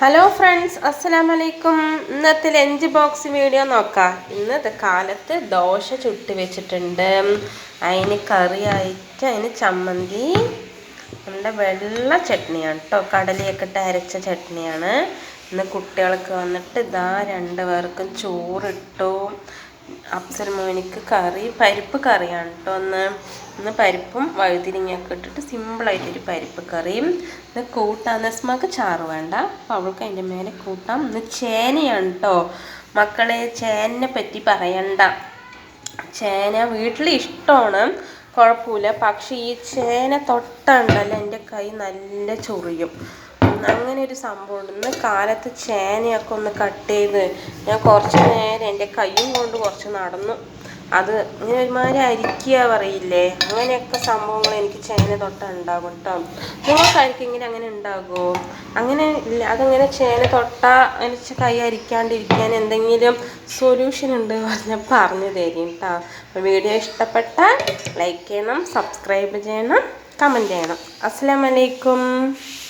Hello friends, അസ്സലാമു അലൈക്കും. ഇന്നത്തെ ലഞ്ച് ബോക്സ് വീഡിയോ നോക്കാം. ഇന്നത്തെ കാലത്ത് ദോശ ചുട്ട് വെച്ചിട്ടുണ്ട്. അതിന് കറിയായിട്ട് അതിന് ചമ്മന്തി, നമ്മുടെ വെള്ള ചട്നിയാണ് കേട്ടോ, കടലയൊക്കെ ഇട്ട് അരച്ച ചട്നിയാണ്. ഇന്ന് കുട്ടികൾക്ക് വന്നിട്ട് ഇതാ 2 പേർക്കും ചോറിട്ടു. അഫ്സൽ മോനിക്ക് കറി പരിപ്പ് കറിയാണ് കേട്ടോ. ഇന്ന് പരിപ്പും വഴുതിരിങ്ങയൊക്കെ ഇട്ടിട്ട് സിമ്പിളായിട്ടൊരു പരിപ്പ് കറിയും. ഇന്ന് കൂട്ടാൻ നസ്മക്ക് ചാറ് വേണ്ട, അപ്പോൾ അവൾക്ക് അതിൻ്റെ മേലെ കൂട്ടാം. ഇന്ന് ചേനയാണ് കേട്ടോ മക്കളെ. ചേനനെ പറ്റി പറയണ്ട. ചേന വീട്ടിൽ ഇഷ്ടമാണ്, കുഴപ്പമില്ല. പക്ഷേ ഈ ചേന തൊട്ടുണ്ടല്ലോ എൻ്റെ കൈ നല്ല ചൊറിയും. അങ്ങനെ ഒരു സംഭവമുണ്ട്. ഇന്ന് കാലത്ത് ചേനയൊക്കെ ഒന്ന് കട്ട് ചെയ്ത് ഞാൻ കുറച്ച് നേരം എൻ്റെ കൈയും കൊണ്ട് കുറച്ച് നടന്നു. അത് ഇങ്ങനെ ഒരുമാതിരി അരിക്കുക പറയില്ലേ, അങ്ങനെയൊക്കെ സംഭവങ്ങൾ എനിക്ക് ചേന തൊട്ടുണ്ടാകും കേട്ടോ. നിങ്ങൾക്കായിരിക്കും ഇങ്ങനെ അങ്ങനെ ഉണ്ടാകുമോ? അങ്ങനെ ഇല്ല. അതങ്ങനെ ചേന തൊട്ടാൽ എനിക്ക് കൈ അരിക്കാണ്ടിരിക്കാൻ എന്തെങ്കിലും സൊല്യൂഷൻ ഉണ്ട് പറഞ്ഞാൽ പറഞ്ഞു തരും കേട്ടോ. അപ്പോൾ വീഡിയോ ഇഷ്ടപ്പെട്ടാൽ ലൈക്ക് ചെയ്യണം, സബ്സ്ക്രൈബ് ചെയ്യണം, കമൻറ്റ് ചെയ്യണം. അസ്സലാമു അലൈക്കും.